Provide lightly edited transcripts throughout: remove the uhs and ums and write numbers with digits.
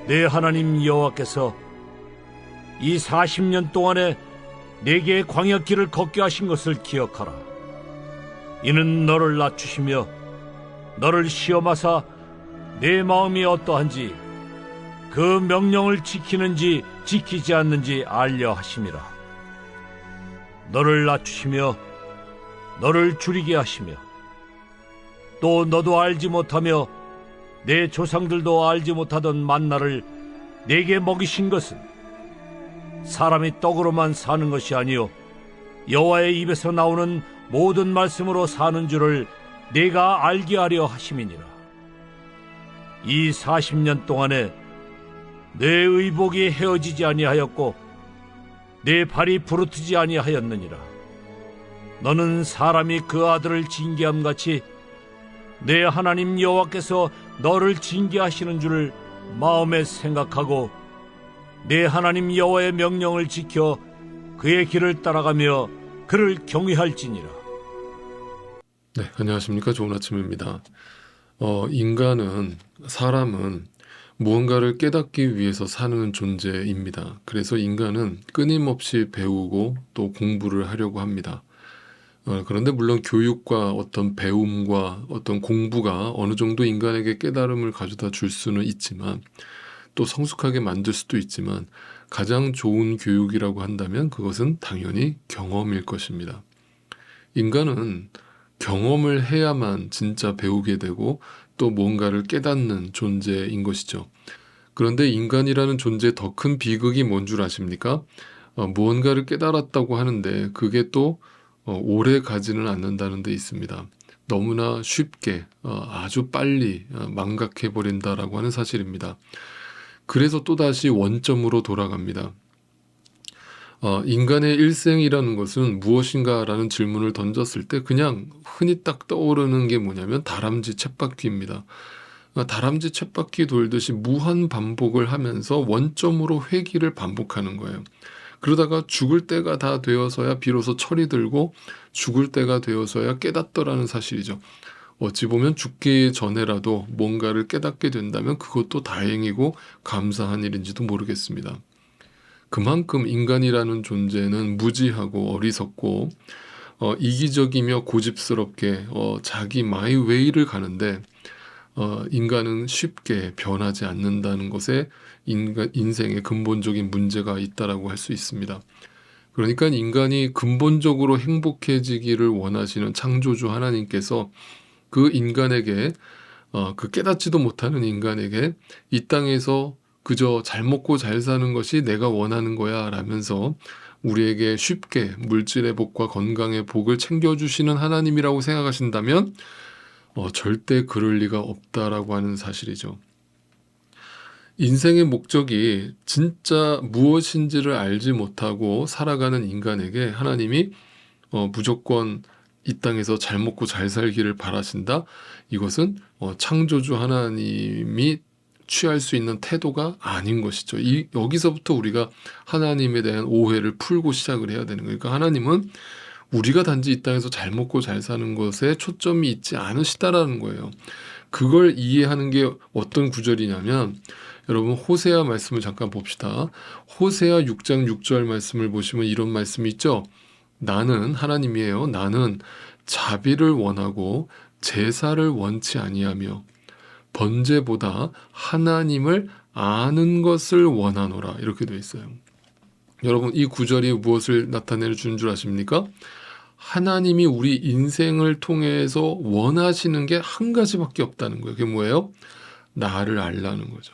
내 하나님 여호와께서 이 40년 동안에 내게 광야길을 걷게 하신 것을 기억하라. 이는 너를 낮추시며 너를 시험하사 내 마음이 어떠한지 그 명령을 지키는지 지키지 않는지 알려 하심이라. 너를 낮추시며 너를 줄이게 하시며 또 너도 알지 못하며 내 조상들도 알지 못하던 만나를 내게 먹이신 것은 사람이 떡으로만 사는 것이 아니요 여호와의 입에서 나오는 모든 말씀으로 사는 줄을 내가 알게 하려 하심이니라. 이 40년 동안에 내 의복이 헤어지지 아니하였고 내 발이 부르트지 아니하였느니라. 너는 사람이 그 아들을 징계함같이 내 하나님 여호와께서 너를 징계하시는 줄을 마음에 생각하고 내 하나님 여호와의 명령을 지켜 그의 길을 따라가며 그를 경외할지니라. 네, 안녕하십니까. 좋은 아침입니다. 사람은 무언가를 깨닫기 위해서 사는 존재입니다. 그래서 인간은 끊임없이 배우고 또 공부를 하려고 합니다. 그런데 물론 교육과 어떤 배움과 어떤 공부가 어느 정도 인간에게 깨달음을 가져다 줄 수는 있지만 또 성숙하게 만들 수도 있지만 가장 좋은 교육이라고 한다면 그것은 당연히 경험일 것입니다. 인간은 경험을 해야만 진짜 배우게 되고 또 뭔가를 깨닫는 존재인 것이죠. 그런데 인간이라는 존재의 더 큰 비극이 뭔 줄 아십니까? 무언가를 깨달았다고 하는데 그게 또 오래 가지는 않는다는 데 있습니다. 너무나 쉽게 아주 빨리 망각해버린다라고 하는 사실입니다. 그래서 또다시 원점으로 돌아갑니다. 인간의 일생이라는 것은 무엇인가라는 질문을 던졌을 때 그냥 흔히 딱 떠오르는 게 뭐냐면 다람쥐 쳇바퀴입니다. 다람쥐 쳇바퀴 돌듯이 무한 반복을 하면서 원점으로 회귀를 반복하는 거예요. 그러다가 죽을 때가 다 되어서야 비로소 철이 들고 죽을 때가 되어서야 깨닫더라는 사실이죠. 어찌 보면 죽기 전에라도 뭔가를 깨닫게 된다면 그것도 다행이고 감사한 일인지도 모르겠습니다. 그만큼 인간이라는 존재는 무지하고 어리석고 이기적이며 고집스럽게 자기 마이 웨이를 가는데 인간은 쉽게 변하지 않는다는 것에 인생의 근본적인 문제가 있다라고 할 수 있습니다. 그러니까 인간이 근본적으로 행복해지기를 원하시는 창조주 하나님께서 그 인간에게 그 깨닫지도 못하는 인간에게 이 땅에서 그저 잘 먹고 잘 사는 것이 내가 원하는 거야 라면서 우리에게 쉽게 물질의 복과 건강의 복을 챙겨주시는 하나님이라고 생각하신다면 절대 그럴 리가 없다라고 하는 사실이죠. 인생의 목적이 진짜 무엇인지를 알지 못하고 살아가는 인간에게 하나님이 무조건 이 땅에서 잘 먹고 잘 살기를 바라신다? 이것은 창조주 하나님이 취할 수 있는 태도가 아닌 것이죠. 여기서부터 우리가 하나님에 대한 오해를 풀고 시작을 해야 되는 거예요. 그러니까 하나님은 우리가 단지 이 땅에서 잘 먹고 잘 사는 것에 초점이 있지 않으시다라는 거예요. 그걸 이해하는 게 어떤 구절이냐면 여러분 호세아 말씀을 잠깐 봅시다. 호세아 6장 6절 말씀을 보시면 이런 말씀이 있죠. 나는 하나님이에요. 나는 자비를 원하고 제사를 원치 아니하며 번제보다 하나님을 아는 것을 원하노라. 이렇게 되어 있어요. 여러분 이 구절이 무엇을 나타내 주는 줄 아십니까? 하나님이 우리 인생을 통해서 원하시는 게 한 가지밖에 없다는 거예요. 그게 뭐예요? 나를 알라는 거죠.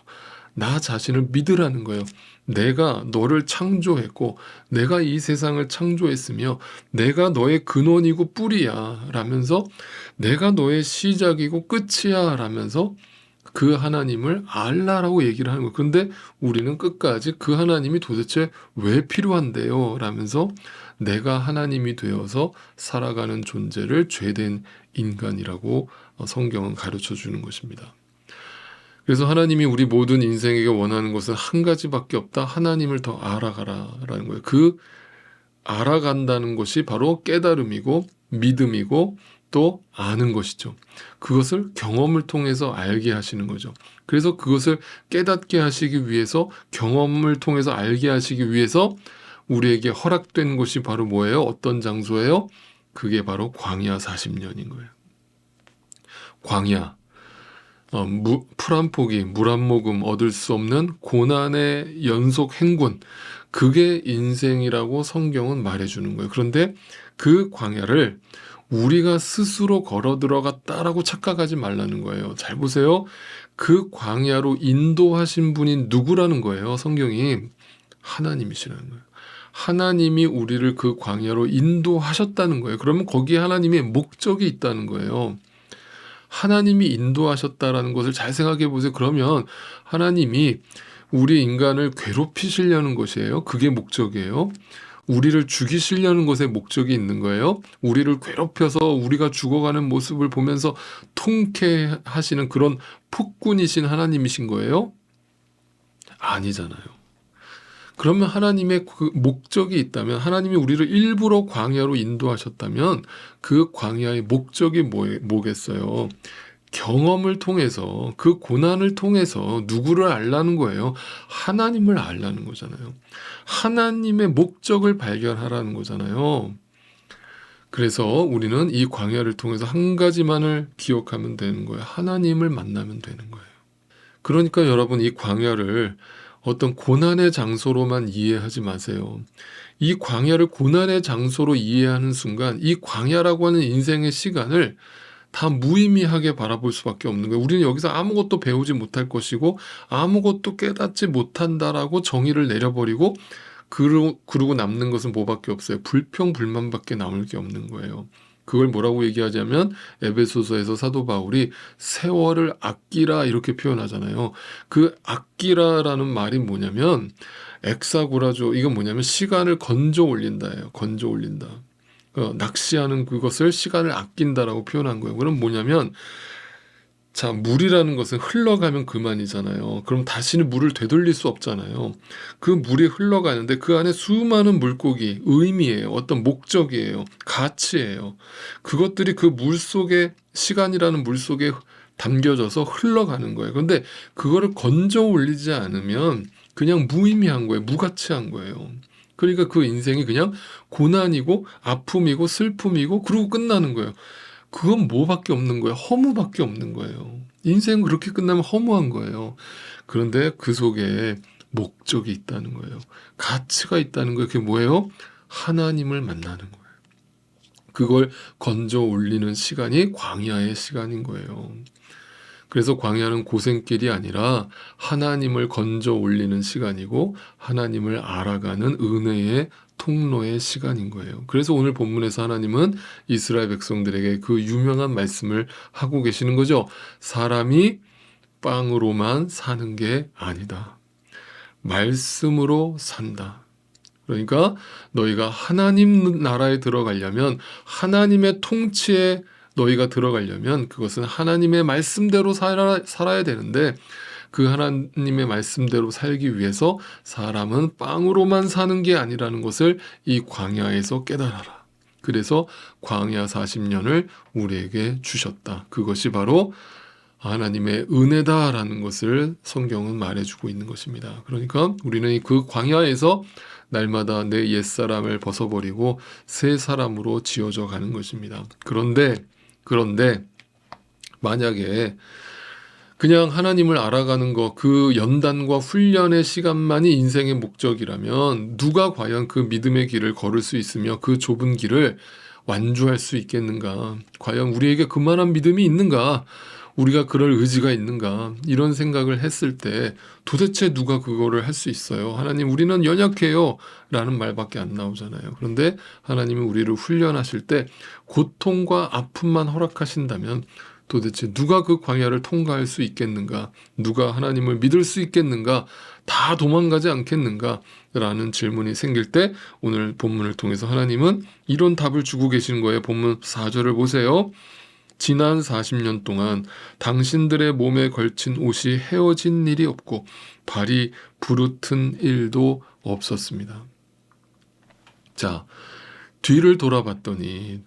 나 자신을 믿으라는 거예요. 내가 너를 창조했고 내가 이 세상을 창조했으며 내가 너의 근원이고 뿌리야 라면서 내가 너의 시작이고 끝이야 라면서 그 하나님을 알라라고 얘기를 하는 거예요. 그런데 우리는 끝까지 그 하나님이 도대체 왜 필요한데요? 라면서 내가 하나님이 되어서 살아가는 존재를 죄된 인간이라고 성경은 가르쳐 주는 것입니다. 그래서 하나님이 우리 모든 인생에게 원하는 것은 한 가지밖에 없다. 하나님을 더 알아가라라는 거예요. 그 알아간다는 것이 바로 깨달음이고 믿음이고 또 아는 것이죠. 그것을 경험을 통해서 알게 하시는 거죠. 그래서 그것을 깨닫게 하시기 위해서, 경험을 통해서 알게 하시기 위해서 우리에게 허락된 곳이 바로 뭐예요? 어떤 장소예요? 그게 바로 광야 40년인 거예요. 광야, 풀 한 포기, 물 한 모금 얻을 수 없는 고난의 연속 행군, 그게 인생이라고 성경은 말해주는 거예요. 그런데 그 광야를 우리가 스스로 걸어 들어갔다라고 착각하지 말라는 거예요. 잘 보세요. 그 광야로 인도하신 분이 누구라는 거예요. 성경이 하나님이시라는 거예요. 하나님이 우리를 그 광야로 인도하셨다는 거예요. 그러면 거기에 하나님의 목적이 있다는 거예요. 하나님이 인도하셨다라는 것을 잘 생각해 보세요. 그러면 하나님이 우리 인간을 괴롭히시려는 것이에요. 그게 목적이에요. 우리를 죽이시려는 것에 목적이 있는 거예요. 우리를 괴롭혀서 우리가 죽어가는 모습을 보면서 통쾌하시는 그런 폭군이신 하나님이신 거예요? 아니잖아요. 그러면 하나님의 그 목적이 있다면, 하나님이 우리를 일부러 광야로 인도하셨다면 그 광야의 목적이 뭐겠어요? 경험을 통해서, 그 고난을 통해서 누구를 알라는 거예요? 하나님을 알라는 거잖아요. 하나님의 목적을 발견하라는 거잖아요. 그래서 우리는 이 광야를 통해서 한 가지만을 기억하면 되는 거예요. 하나님을 만나면 되는 거예요. 그러니까 여러분, 이 광야를 어떤 고난의 장소로만 이해하지 마세요. 이 광야를 고난의 장소로 이해하는 순간 이 광야라고 하는 인생의 시간을 다 무의미하게 바라볼 수밖에 없는 거예요. 우리는 여기서 아무것도 배우지 못할 것이고 아무것도 깨닫지 못한다라고 정의를 내려버리고 그러고 남는 것은 뭐밖에 없어요? 불평, 불만밖에 남을 게 없는 거예요. 그걸 뭐라고 얘기하자면 에베소서에서 사도 바울이 세월을 아끼라 이렇게 표현하잖아요. 그 아끼라라는 말이 뭐냐면 엑사고라죠. 이건 뭐냐면 시간을 건져 올린다예요. 건져 올린다. 낚시하는 그것을 시간을 아낀다라고 표현한 거예요. 그럼 뭐냐면, 자, 물이라는 것은 흘러가면 그만이잖아요. 그럼 다시는 물을 되돌릴 수 없잖아요. 그 물이 흘러가는데 그 안에 수많은 물고기, 의미예요. 어떤 목적이에요. 가치예요. 그것들이 그 물 속에, 시간이라는 물 속에 담겨져서 흘러가는 거예요. 그런데 그거를 건져 올리지 않으면 그냥 무의미한 거예요. 무가치한 거예요. 그러니까 그 인생이 그냥 고난이고 아픔이고 슬픔이고 그러고 끝나는 거예요. 그건 뭐밖에 없는 거예요? 허무밖에 없는 거예요. 인생은 그렇게 끝나면 허무한 거예요. 그런데 그 속에 목적이 있다는 거예요. 가치가 있다는 거예요. 그게 뭐예요? 하나님을 만나는 거예요. 그걸 건져 올리는 시간이 광야의 시간인 거예요. 그래서 광야는 고생길이 아니라 하나님을 건져 올리는 시간이고 하나님을 알아가는 은혜의 통로의 시간인 거예요. 그래서 오늘 본문에서 하나님은 이스라엘 백성들에게 그 유명한 말씀을 하고 계시는 거죠. 사람이 빵으로만 사는 게 아니다. 말씀으로 산다. 그러니까 너희가 하나님 나라에 들어가려면, 하나님의 통치에 너희가 들어가려면 그것은 하나님의 말씀대로 살아야 되는데, 그 하나님의 말씀대로 살기 위해서 사람은 빵으로만 사는 게 아니라는 것을 이 광야에서 깨달아라. 그래서 광야 40년을 우리에게 주셨다. 그것이 바로 하나님의 은혜다라는 것을 성경은 말해주고 있는 것입니다. 그러니까 우리는 그 광야에서 날마다 내 옛사람을 벗어버리고 새 사람으로 지어져 가는 것입니다. 그런데 만약에 그냥 하나님을 알아가는 것, 그 연단과 훈련의 시간만이 인생의 목적이라면 누가 과연 그 믿음의 길을 걸을 수 있으며 그 좁은 길을 완주할 수 있겠는가? 과연 우리에게 그만한 믿음이 있는가? 우리가 그럴 의지가 있는가? 이런 생각을 했을 때 도대체 누가 그거를 할 수 있어요? 하나님, 우리는 연약해요 라는 말밖에 안 나오잖아요. 그런데 하나님이 우리를 훈련하실 때 고통과 아픔만 허락하신다면 도대체 누가 그 광야를 통과할 수 있겠는가? 누가 하나님을 믿을 수 있겠는가? 다 도망가지 않겠는가? 라는 질문이 생길 때 오늘 본문을 통해서 하나님은 이런 답을 주고 계시는 거예요. 본문 4절을 보세요. 지난 40년 동안 당신들의 몸에 걸친 옷이 헤어진 일이 없고 발이 부르튼 일도 없었습니다. 자, 뒤를 돌아봤더니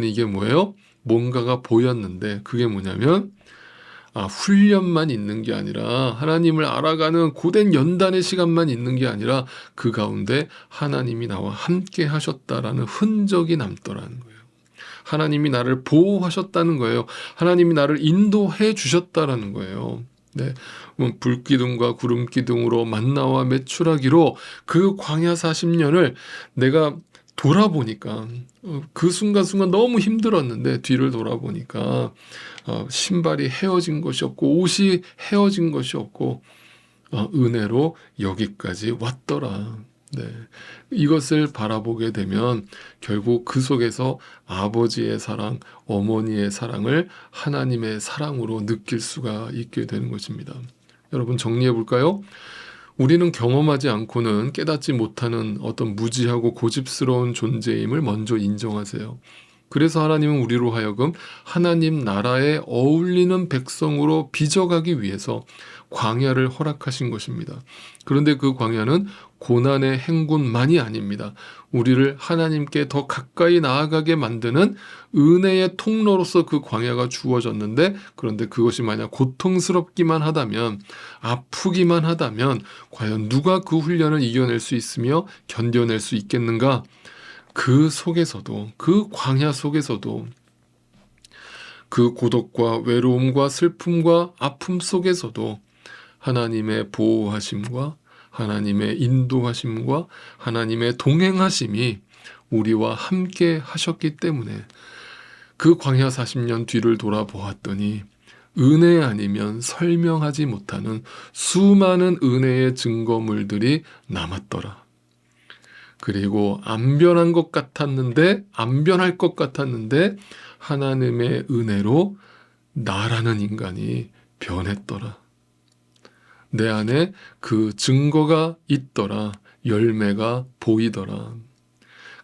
이게 뭐예요? 뭔가가 보였는데 그게 뭐냐면 훈련만 있는 게 아니라 하나님을 알아가는 고된 연단의 시간만 있는 게 아니라 그 가운데 하나님이 나와 함께 하셨다라는 흔적이 남더라는 거예요. 하나님이 나를 보호하셨다는 거예요. 하나님이 나를 인도해 주셨다라는 거예요. 네, 불기둥과 구름기둥으로 만나와 메추라기로 그 광야 40년을 내가 돌아보니까 그 순간순간 너무 힘들었는데 뒤를 돌아보니까 신발이 헤어진 것이 없고 옷이 헤어진 것이 없고 은혜로 여기까지 왔더라. 네. 이것을 바라보게 되면 결국 그 속에서 아버지의 사랑, 어머니의 사랑을 하나님의 사랑으로 느낄 수가 있게 되는 것입니다. 여러분 정리해 볼까요? 우리는 경험하지 않고는 깨닫지 못하는 어떤 무지하고 고집스러운 존재임을 먼저 인정하세요. 그래서 하나님은 우리로 하여금 하나님 나라에 어울리는 백성으로 빚어가기 위해서 광야를 허락하신 것입니다. 그런데 그 광야는 고난의 행군만이 아닙니다. 우리를 하나님께 더 가까이 나아가게 만드는 은혜의 통로로서 그 광야가 주어졌는데, 그런데 그것이 만약 고통스럽기만 하다면, 아프기만 하다면 과연 누가 그 훈련을 이겨낼 수 있으며 견뎌낼 수 있겠는가? 그 속에서도, 그 광야 속에서도, 그 고독과 외로움과 슬픔과 아픔 속에서도 하나님의 보호하심과 하나님의 인도하심과 하나님의 동행하심이 우리와 함께 하셨기 때문에 그 광야 40년 뒤를 돌아보았더니 은혜 아니면 설명하지 못하는 수많은 은혜의 증거물들이 남았더라. 그리고 안 변한 것 같았는데, 안 변할 것 같았는데 하나님의 은혜로 나라는 인간이 변했더라. 내 안에 그 증거가 있더라. 열매가 보이더라.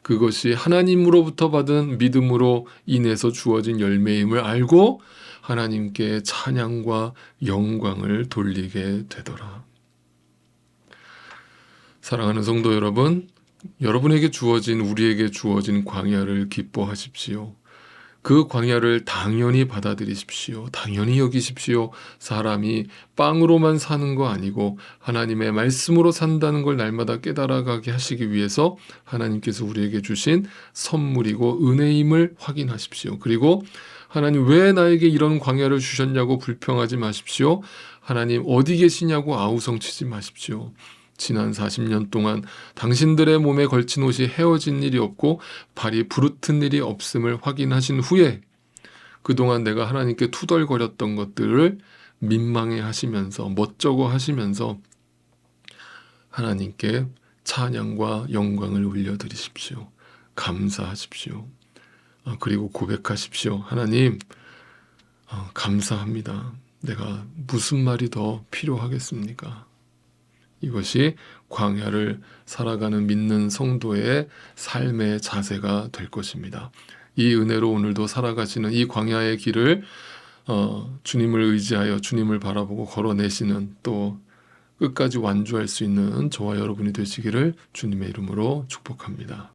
그것이 하나님으로부터 받은 믿음으로 인해서 주어진 열매임을 알고 하나님께 찬양과 영광을 돌리게 되더라. 사랑하는 성도 여러분, 여러분에게 주어진, 우리에게 주어진 광야를 기뻐하십시오. 그 광야를 당연히 받아들이십시오. 당연히 여기십시오. 사람이 빵으로만 사는 거 아니고 하나님의 말씀으로 산다는 걸 날마다 깨달아가게 하시기 위해서 하나님께서 우리에게 주신 선물이고 은혜임을 확인하십시오. 그리고 하나님 왜 나에게 이런 광야를 주셨냐고 불평하지 마십시오. 하나님 어디 계시냐고 아우성치지 마십시오. 지난 40년 동안 당신들의 몸에 걸친 옷이 헤어진 일이 없고 발이 부르튼 일이 없음을 확인하신 후에 그동안 내가 하나님께 투덜거렸던 것들을 민망해 하시면서 멋쩍어 하시면서 하나님께 찬양과 영광을 올려드리십시오. 감사하십시오. 그리고 고백하십시오. 하나님, 감사합니다. 내가 무슨 말이 더 필요하겠습니까? 이것이 광야를 살아가는 믿는 성도의 삶의 자세가 될 것입니다. 이 은혜로 오늘도 살아가시는 이 광야의 길을 주님을 의지하여 주님을 바라보고 걸어내시는, 또 끝까지 완주할 수 있는 저와 여러분이 되시기를 주님의 이름으로 축복합니다.